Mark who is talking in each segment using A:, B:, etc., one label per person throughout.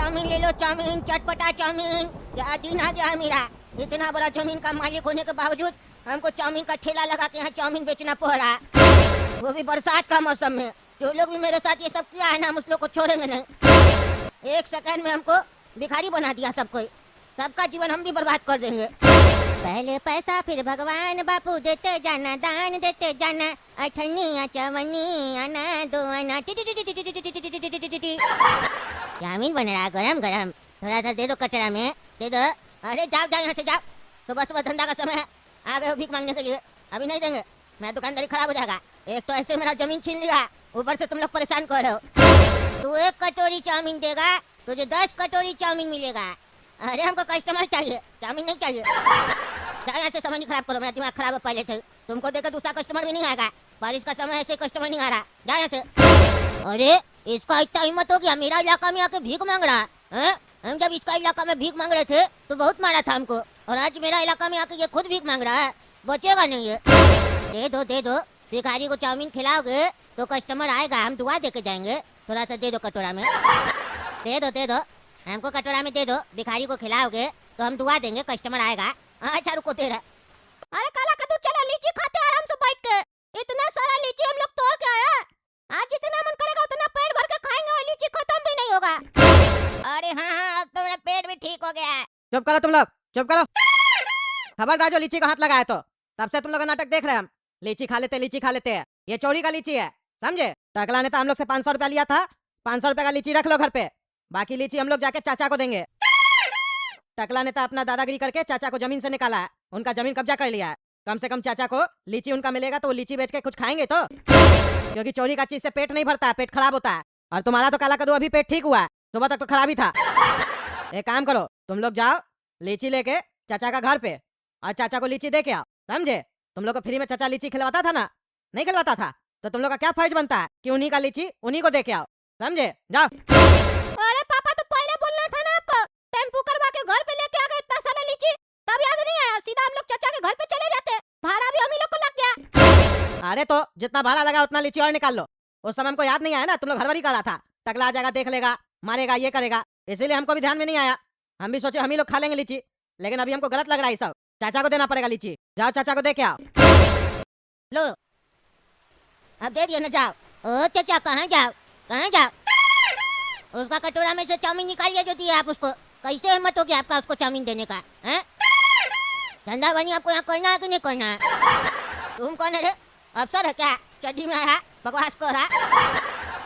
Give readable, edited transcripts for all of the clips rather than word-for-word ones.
A: Chowmein ले लो, chowmein, चटपटा chowmein. क्या दिन आ गया है मेरा। इतना बड़ा जमीन का मालिक होने के बावजूद हमको चाउमीन का ठेला लगा के यहाँ चाउमीन बेचना पड़ रहा है, वो भी बरसात का मौसम में। जो लोग भी मेरे साथ ये सब किया है ना, हम उस लोग को छोड़ेंगे नहीं। एक सेकंड में हमको भिखारी बना दिया सब कोई। सबका जीवन हम भी बर्बाद कर देंगे। पहले पैसा फिर भगवान, बापू देते जाना, दान देते जाना, अठनिया चवनी आना दो आना। चाउमीन बन रहा गरम गरम, थोड़ा सा दे दो कटरा में, दे दो। अरे जाओ जाओ यहाँ से जाओ, सुबह सुबह धंधा का समय है, आ गए हो भीख मांगने के लिए। अभी नहीं देंगे, मैं दुकानदारी खराब हो जाएगा। एक तो ऐसे मेरा जमीन छीन लिया, ऊपर से तुम लोग परेशान कर रहे हो। तू 1 कटोरी चाउमीन देगा, तुझे 10 कटोरी चाउमीन मिलेगा। अरे हमको कस्टमर चाहिए, चाउमीन नहीं चाहिए। यहाँ से समय नहीं खराब करो, मेरा दिमाग खराब है पहले से। तुमको देकर दूसरा कस्टमर भी नहीं आएगा, बारिश का समय ऐसे कस्टमर नहीं आ रहा। जा यहाँ से। अरे इसका इतना हिम्मत हो गया मेरा इलाका में आके भीख मांग रहा है। हम जब इसका इलाका में भीख मांग रहे थे तो बहुत मारा था हमको, और आज मेरा इलाका में आके ये खुद भीख मांग रहा है। बचेगा नहीं ये। दे दो दे दो, भिखारी को चाउमीन खिलाओगे तो कस्टमर आएगा, हम दुआ दे के जाएंगे। थोड़ा सा दे दो कटोरा में, दे दो, हमको कटोरा में दे दो। भिखारी को खिलाओगे तो हम दुआ देंगे, कस्टमर आएगा। अच्छा रुको दे रहा। अरे काला कद्दू, चलो लीची खाते आराम से बैठ के। इतना सारा लीची हम लोग तोड़ के आया, आज जितना मन करेगा उतना पेट भर के खाएंगे और लीची खत्म भी नहीं होगा। अरे हाँ, अब तो मेरा पेट भी ठीक हो गया है।
B: चुप करो तुम लोग, चुप करो। खबरदार जो लीची का हाथ लगाया तो तब से तुम लोग नाटक देख रहे हैं। हम लीची खा लेते हैं। ये चोरी का लीची है, समझे। टकला ने तो हम लोग से 500 रुपया लिया था। 500 रुपया का लीची रख लो घर पे, बाकी लीची हम लोग जाके चाचा को देंगे। टकला ने तो अपना दादागिरी करके चाचा को जमीन से निकाला है, उनका जमीन कब्जा कर लिया है। कम से कम चाचा को लीची उनका मिलेगा तो वो लीची बेच के कुछ खाएंगे तो, क्योंकि चोरी का चीज से पेट नहीं भरता है, पेट खराब होता है। और तुम्हारा तो काला कद्दू अभी पेट ठीक हुआ है, सुबह तक तो खराब ही था। एक काम करो, तुम लोग जाओ लीची लेके चाचा का घर पे, और चाचा को लीची दे के आओ, समझे। तुम लोग को फ्री में चाचा लीची खिलवाता था ना, नहीं खिलवाता था, तो तुम लोग का क्या फर्ज बनता है कि उन्हीं का लीची उन्हीं को दे के आओ, समझे। जाओ।
A: अरे पापा तो पहले बोलना था ना आपको, टेम्पू करवा के घर पे लेके आ गए इतना सारा लीची, तब याद नहीं आया। सीधा हम लोग चाचा के घर पे चले जाते, भाड़ा भी हम ही लोग को लग गया।
B: अरे तो जितना भाड़ा लगा उतना लीची और निकाल लो। उस समय हमको याद नहीं आया ना, तुम लोग हड़बड़ी कर रहा था। टकला आ जाएगा, देख लेगा, मारेगा, ये करेगा, इसीलिए हमको भी ध्यान में नहीं आया। हम भी सोचे हम ही लोग खा लेंगे लीची, लेकिन अभी हमको गलत लग रहा है सब। चाचा को देना पड़ेगा लीची, जाओ चाचा को दे के आओ।
A: लो अब दे दिया ना, जाओ। ओ चाचा कहाँ जाओ, कहाँ जाओ। उसका कटोरा में से चाउमीन निकालिए जो दिया आप उसको। कैसे हिम्मत हो गया आपका उसको चाउमीन देने का, हैं? धंधा बनी आपको यहाँ करना है कि नहीं करना है? तुम कौन है रे, अफसर है क्या? चड्डी में आया बकवास कर रहा।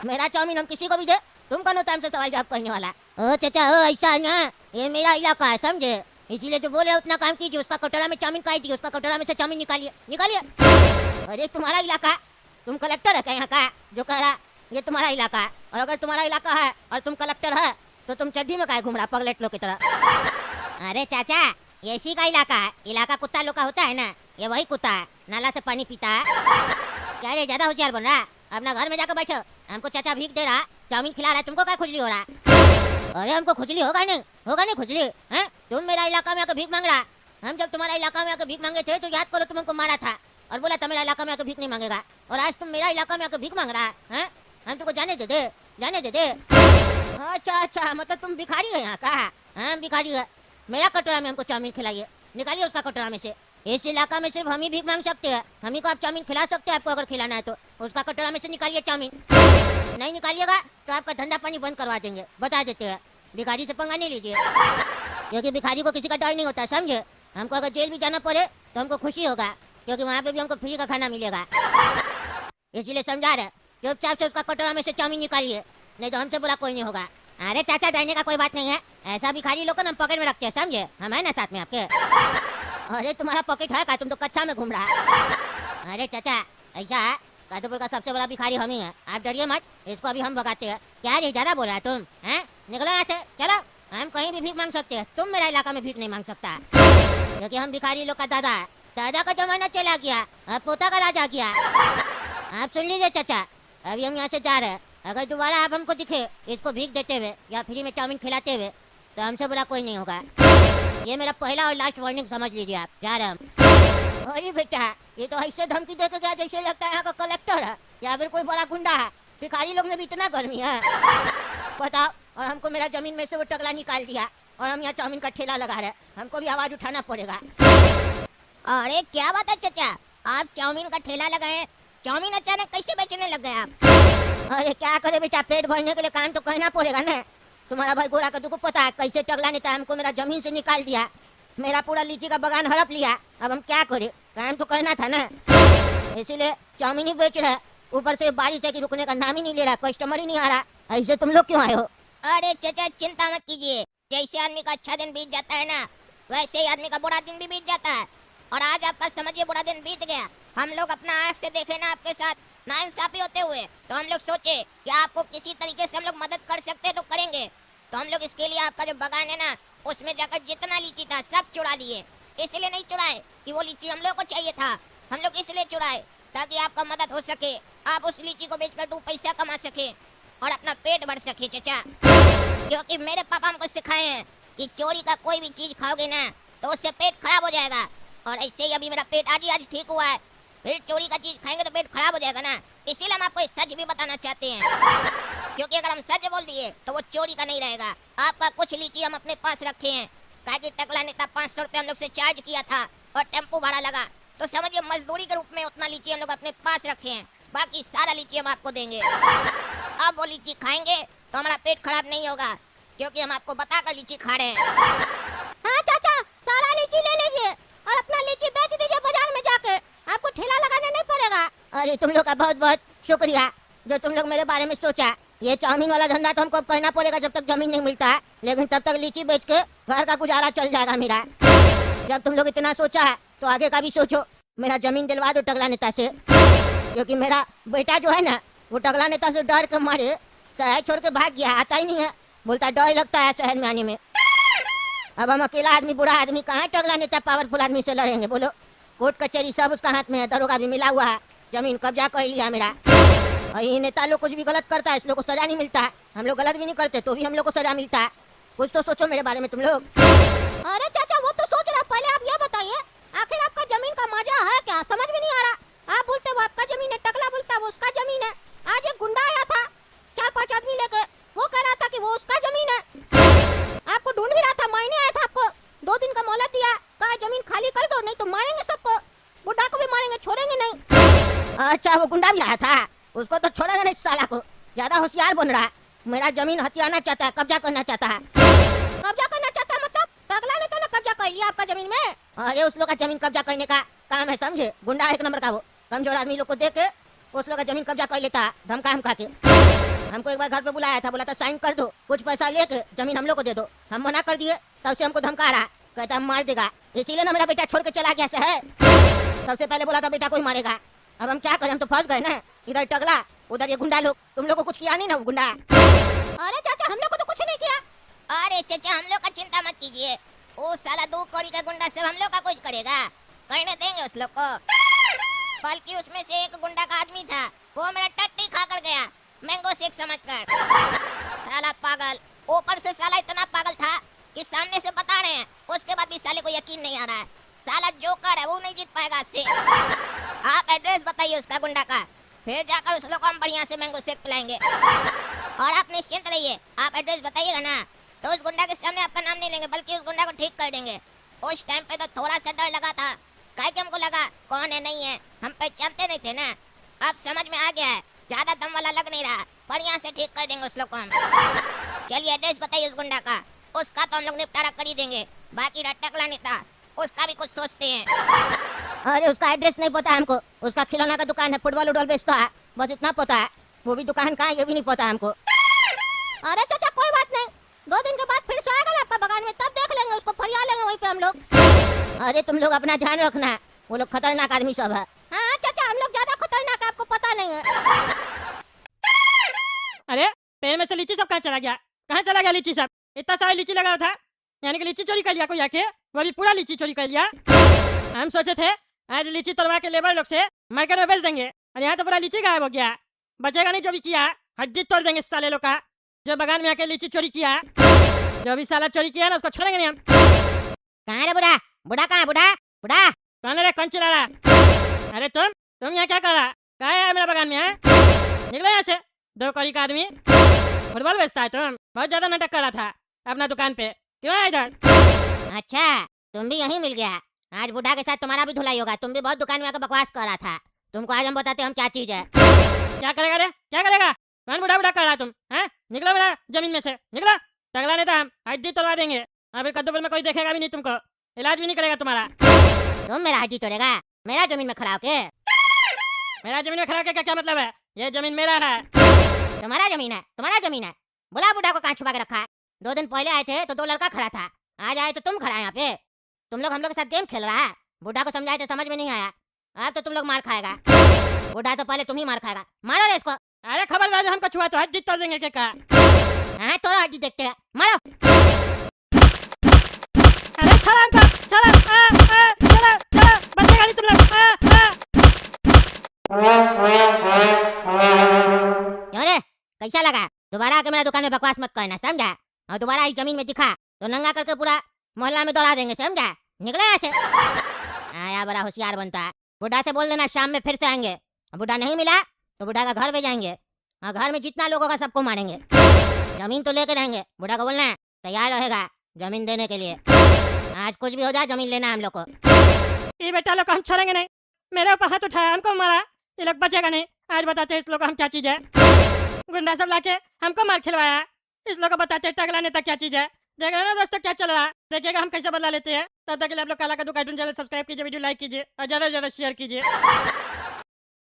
A: मेरा चाउमीन हम किसी को भी दे, तुम कौन होता है हमसे सवाल जवाब करने वाला? ओ चाचा ओ ऐसा है ना, ये मेरा इलाका है, समझे, इसीलिए जो बोल रहे उतना काम कीजिए। उसका कटोरा में चाउमीन खाई थी, उसका कटोरा में से चाउमीन निकालिए, निकालिए। अरे तुम्हारा इलाका, तुम कलेक्टर है क्या यहाँ का जो कह रहा ये तुम्हारा इलाका है? और अगर तुम्हारा इलाका है और तुम कलेक्टर है तो तुम चड्डी में काहे घूम रहा पगलेट लोग की तरह? अरे चाचा ये इसी का इलाका है, इलाका कुत्ता लोग का होता है ना, ये वही कुत्ता है, नाला से पानी पीता है। क्या रे ज्यादा होशियार बन रहा है? अपना घर में जाकर बैठो, हमको चाचा भीख दे रहा, चाउमीन खिला रहा है, तुमको क्या खुजली हो रहा है? अरे हमको खुजली होगा नहीं खुजली, हैं? तुम मेरा इलाका में आकर भीख मांग रहा। हम जब तुम्हारा इलाका में आकर भीख मांगे थे तो याद करो, तुम हमको मारा था और बोला था मेरा इलाका में आकर भीख नहीं मांगेगा, और आज तुम मेरा इलाका में आकर भीख मांग रहा है। हम तुमको जाने दे दे। अच्छा मतलब तुम भिखारी है यहाँ का? हाँ भिखारी है। मेरा कटोरा में हमको चाउमीन खिलाइए, निकालिए उसका कटोरा में से। इस इलाका में सिर्फ हम ही भीख मांग सकते हैं, हम ही को आप चाउमीन खिला सकते हैं। आपको अगर खिलाना है तो उसका कटोरा में से निकालिए चाउमीन। नहीं निकालिएगा तो आपका धंधा पानी बंद करवा देंगे, बता देते हैं। भिखारी से पंगा नहीं लीजिए, क्योंकि भिखारी को किसी का डर नहीं होता, समझे। हमको अगर जेल भी जाना पड़े तो हमको खुशी होगा, क्योंकि वहाँ पे भी हमको फ्री का खाना मिलेगा। इसीलिए समझा रहे, चुपचाप से उसका कटोरा में से चाउमीन निकालिए, नहीं तो हमसे बुरा कोई नहीं होगा। अरे चाचा डरने का कोई बात नहीं है, ऐसा भिखारी लोग को हम पॉकेट में रखते हैं, समझे। हम है ना साथ में आपके। अरे तुम्हारा पॉकेट है का? तुम तो कच्चा में घूम रहा है। अरे चाचा ऐसा है, कादुपुर का सबसे बड़ा भिखारी हम ही है, आप डरिए मत, इसको अभी हम भगाते हैं। क्या रे ज्यादा बोल रहा है तुम, हैं? निकलो यहाँ से, चलो। हम कहीं भी भीख मांग सकते हैं, तुम मेरा इलाका में भीख नहीं मांग सकता, क्योंकि हम भिखारी लोग का दादा है। दादा का जमाना चला गया, अब पोता का राज आ गया। आप सुन लीजिए चाचा, अभी हम यहाँ से जा रहे हैं। अगर दोबारा आप हमको दिखे इसको भीख देते हुए या फ्री में चाउमीन खिलाते हुए तो हमसे बुरा कोई नहीं होगा। ये मेरा पहला और लास्ट वार्निंग समझ लीजिए, आप जा रहे हम। अरे बेटा ये तो ऐसे धमकी देके गया जैसे लगता है यहाँ का कलेक्टर है या फिर कोई बड़ा गुंडा है। भिखारी लोग में भी इतना गर्मी है, बताओ और हमको मेरा जमीन में से वो टकला निकाल दिया और हम यहाँ चाउमीन का ठेला लगा रहे हैं। हमको भी आवाज उठाना पड़ेगा। अरे क्या बात है चाचा, आप चाउमीन का ठेला लगाए, चाउमीन अचानक कैसे बेचने लग गए आप? अरे क्या करे बेटा, पेट भरने के लिए काम तो कहना पड़ेगा ना। तुम्हारा भाई गोरा का तुमको पता है कैसे टकला नेता हमको मेरा जमीन से निकाल दिया, मेरा पूरा लीची का बागान हड़प लिया। अब हम क्या करें, काम तो करना था ना, इसीलिए चाउमीन ही बेच रहे। ऊपर से बारिश है कि रुकने का नाम ही नहीं ले रहा, कस्टमर ही नहीं आ रहा। ऐसे तुम लोग क्यों आए हो? अरे चाचा चिंता मत कीजिए, जैसे आदमी का अच्छा दिन बीत जाता है ना, वैसे ही आदमी का बुरा दिन भी बीत जाता है। और आज आपका समझिए बुरा दिन बीत गया। हम लोग अपना आँख से देखे ना आपके साथ नाइंसाफी होते हुए, तो हम लोग सोचे कि आपको किसी तरीके से हम लोग मदद कर सकते तो करेंगे। तो हम लोग इसके लिए आपका जो बागान है ना, उसमें जाकर जितना लीची था सब चुरा लिए। इसलिए नहीं चुराए कि वो लीची हम लोग को चाहिए था, हम लोग इसलिए चुराए ताकि आपका मदद हो सके, आप उस लीची को बेचकर 2 पैसा कमा सके और अपना पेट भर सके चाचा। क्योंकि मेरे पापा हमको सिखाए हैं कि चोरी का कोई भी चीज खाओगे ना तो उससे पेट खराब हो जाएगा। और ऐसे ही अभी मेरा पेट आज ठीक हुआ है, फिर चोरी का चीज खाएंगे तो पेट खराब हो जाएगा ना। इसीलिए हम आपको एक सच भी बताना चाहते हैं, क्योंकि अगर हम सच बोल दिए तो वो चोरी का नहीं रहेगा। आपका कुछ लीची हम अपने पास रखे हैं, ताकि टकला नेता 500 रुपये हम लोग से चार्ज किया था और टेम्पो भाड़ा लगा, तो समझिए मजदूरी के रूप में उतना लीची हम लोग अपने पास रखे हैं। बाकी सारा लीची हम आपको देंगे। अब वो लीची खाएंगे तो हमारा पेट खराब नहीं होगा, क्योंकि हम आपको बताकर लीची खा रहे हैं। हाँ चाचा, सारा लीची ले लीजिए और अपना लीची बेच दीजिए बाजार में जाके, आपको ठेला लगाना नहीं पड़ेगा। अरे तुम लोग का बहुत बहुत शुक्रिया जो तुम लोग मेरे बारे में सोचा। ये चाउमीन वाला धंधा तो हमको करना पड़ेगा जब तक जमीन नहीं मिलता है, लेकिन तब तक लीची बेच के घर का गुजारा चल जाएगा मेरा। जब तुम लोग इतना सोचा है तो आगे का भी सोचो। मेरा जमीन दिलवा दो टकला नेता से, क्योंकि मेरा बेटा जो है ना वो टकला नेता से डर के मारे शहर छोड़ के भाग गया, आता ही नहीं है, बोलता डर लगता है शहर में आने में। अब हम अकेला आदमी, बुरा आदमी, कहाँ टकला नेता पावरफुल आदमी से लड़ेंगे बोलो। कोर्ट कचहरी सब उसका हाथ में है, दरोगा भी मिला हुआ है, जमीन कब्जा कर लिया मेरा। और ये नेता लोग कुछ भी गलत करता है, इस लोग को सजा नहीं मिलता है। हम लोग गलत भी नहीं करते तो भी हम लोग को सजा मिलता है। कुछ तो सोचो मेरे बारे में तुम लोग। अरे चाचा वो तो सोच रहा, पहले आप ये बताइए आखिर आपका जमीन का माजरा है क्या, समझ में नहीं आ रहा। आप बोलते वो आपका जमीन है, टकला बोलता वो उसका जमीन है। आज एक गुंडा आया था 4-5 आदमी लेके, वो कह रहा था कि वो उसका जमीन है, आपको ढूंढ भी रहा था, मारने आया था आपको। 2 दिन का मोहलत दिया, कहा जमीन खाली कर दो नहीं तो मारेंगे सबको, बुड्ढा को भी मारेंगे, छोड़ेंगे नहीं। अच्छा वो गुंडा भी आया था, उसको तो छोड़ेंगे नहीं साला को, ज्यादा होशियार बन रहा है। मेरा जमीन हथियाना चाहता है, कब्जा करना चाहता है। कब्जा करना चाहता है मतलब टकला ने तो ना कब्जा कर लिया आपका जमीन में। अरे उस लोग का जमीन कब्जा करने का काम है समझे, गुंडा 1 नंबर का वो, कमजोर आदमी लोग को देख के उस लोग का जमीन कब्जा कर लेता है, धमका हमका के। हमको एक बार घर पे बुलाया था, बोला था साइन कर दो, कुछ पैसा लेके जमीन हम लोग को दे दो। हम मना कर दिए, तब से हमको धमका रहा, कहता हम मार देगा। इसीलिए ना मेरा बेटा छोड़ के चला गया शहर। सबसे पहले बोला था बेटा को ही मारेगा। अब हम क्या करें, हम तो फंस गए ना, इधर टकला उधर ये गुंडा लोग। तुम लोग को कुछ किया नहीं ना वो गुंडा? अरे चाचा हम लोग को तो कुछ नहीं किया। अरे चाचा हम लोग का चिंता मत कीजिए, वो साला 2 कौड़ी का गुंडा सब हम लोग का कुछ करेगा, करने देंगे उस लोग को। बल्कि उसमें से एक गुंडा का आदमी था, वो मेरा टट्टी खा कर गया मैंगो शेक समझकर। साला पागल, ऊपर से साला इतना पागल था कि सामने से बता रहे हैं, उसके बाद भी साले को यकीन नहीं आ रहा है। साला जोकर है, वो नहीं जीत पाएगा आपसे। आप एड्रेस बताइए उसका गुंडा का, फिर जाकर उस लोग को हम बढ़िया से मैंगो शेक पिलाएंगे। और आप निश्चिंत रहिए, आप एड्रेस बताइएगा ना तो उस गुंडा के सामने आपका नाम नहीं लेंगे, बल्कि उस गुंडा को ठीक कर देंगे। उस टाइम पे तो थोड़ा सा डर लगा था, काहे कि हमको लगा कौन है नहीं है, हम पहचानते नहीं थे ना। अब समझ में आ गया है, ज्यादा दम वाला लग नहीं रहा, बढ़िया से ठीक कर देंगे उस लोग को हम। चलिए एड्रेस बताइए उस गुंडा का, उसका तो हम लोग निपटारा कर ही देंगे। बाकी टकला नेता उसका भी कुछ सोचते हैं। अरे उसका एड्रेस नहीं पता हमको, उसका खिलौना का दुकान है, फुटबॉल उटबॉल बेचता है, बस इतना पता है। वो भी दुकान कहाँ है ये भी नहीं पता हमको। अरे चाचा कोई बात नहीं, 2 दिन के बाद फिर से आएगा ना आपका बगान में, तब देख लेंगे उसको, फरिया लेंगे वहीं पे हम लोग। अरे तुम लोग अपना ध्यान रखना, वो लोग खतरनाक आदमी सब है। हाँ चाचा हम लोग ज्यादा खतरनाक है, आपको पता नहीं है।
C: अरे पेड़ में से लीची सब कहाँ चला गया, कहाँ चला गया लीची सब? इतना सारा लीची लगा था, यानी कि लीची चोरी कर लिया कोई आके, वो भी पूरा लीची चोरी कर लिया। हम सोचे थे आज लीची तोड़वा के लेबर लोग से मार्केट में बेच देंगे, और यहाँ तो पूरा लीची गायब हो गया, बचेगा नहीं। जो भी किया हड्डी तोड़ देंगे साले लोग का, जो बगान में आके लीची चोरी किया। जो भी साला चोरी किया ना उसको छोड़ेंगे नहीं हम।
A: कहाँ रे बुढ़ा, बुढ़ा कहाँ है, बुढ़ा बुढ़ा
C: कौन रे, कौन चिल्ला रहा? अरे तुम यहाँ क्या कर रहा, कहाँ है मेरा बगान में है? निकलो यहाँ से, 2 कौड़ी का आदमी। फुटबॉल बेचता है तुम? बहुत ज्यादा नाटक कर रहा था अपना दुकान पे। क्यों आया इधर?
A: अच्छा, तुम भी यहीं मिल गया। आज बुढ़ा के साथ तुम्हारा भी धुलाई होगा। तुम भी बहुत दुकान में आकर बकवास कर रहा था। तुमको आज हम बताते हैं हम क्या चीज है।
C: क्या करेगा रे? क्या करेगा? कौन बुढ़ा बुढ़ा कर रहा है तुम? हैं? निकलो मेरा जमीन में से, निकलो। टकला नहीं था हम, हड्डी तोड़वा देंगे। अभी कद्दूपुर में कोई देखेगा भी नहीं तुमको, इलाज भी नहीं करेगा तुम्हारा।
A: तुम मेरा हड्डी तोड़ेगा? मेरा जमीन में खड़ा होके?
C: मेरा जमीन में खड़ा करके क्या मतलब है? ये जमीन मेरा है।
A: तुम्हारा जमीन है? तुम्हारा जमीन है? बोला बुढ़ा को कहाँ छुपा के रखा है? 2 दिन पहले आए थे तो 2 लड़का खड़ा था, आज आए तो तुम खड़ा है यहाँ पे। तुम लोग हम लोग के साथ गेम खेल रहा है। बुढ़ा को समझाए तो समझ में नहीं आया, अब तो तुम लोग मार खाएगा। बुढ़ा तो पहले तुम ही मार खाएगा। मारो रे इसको।
C: अरे खबरदार, हमको छुआ तो हड्डी तोड़ देंगे क्या?
A: हाँ तो हड्डी देखते हैं, मारो।
C: अरे छोड़ो हमको, छोड़ो, चलो चलो, बचेगा नहीं तुम लोग।
A: क्यों रे, कैसा लगा? दोबारा आके मेरा दुकान में बकवास मत करना, समझा? और दोबारा इस जमीन में दिखा तो नंगा करके पूरा मोहल्ला में दौड़ा देंगे, समझा? निकले ऐसे। आया बड़ा होशियार बनता है। बुढ़ा से बोल देना शाम में फिर से आएंगे। बुढ़ा नहीं मिला तो बुढ़ा का घर पे जाएंगे और घर में जितना लोग होगा सबको मारेंगे। जमीन तो लेके रहेंगे, बुढ़ा को बोलना है तैयार रहेगा जमीन देने के लिए। आज कुछ भी हो जाए जमीन लेना है हम लोग को।
C: ये बेटा लोग को हम छोड़ेंगे नहीं। मेरे ऊपर हाथ उठाया, हमको मारा, ये लोग बचेगा नहीं। आज बताते हैं इस लोग को हम क्या चीज है। गुंडा सब लाके हमको मार खिलवाया, इस लोग को बताते हैं टकला नेता क्या चीज है। देख रहे हो ना दोस्तों क्या चल रहा है, देखिएगा हम कैसे बदला लेते हैं। तब तक के लिए आप लोग काला कद्दू कार्टून चैनल सब्सक्राइब कीजिए, वीडियो लाइक कीजिए और ज्यादा से ज्यादा शेयर कीजिए।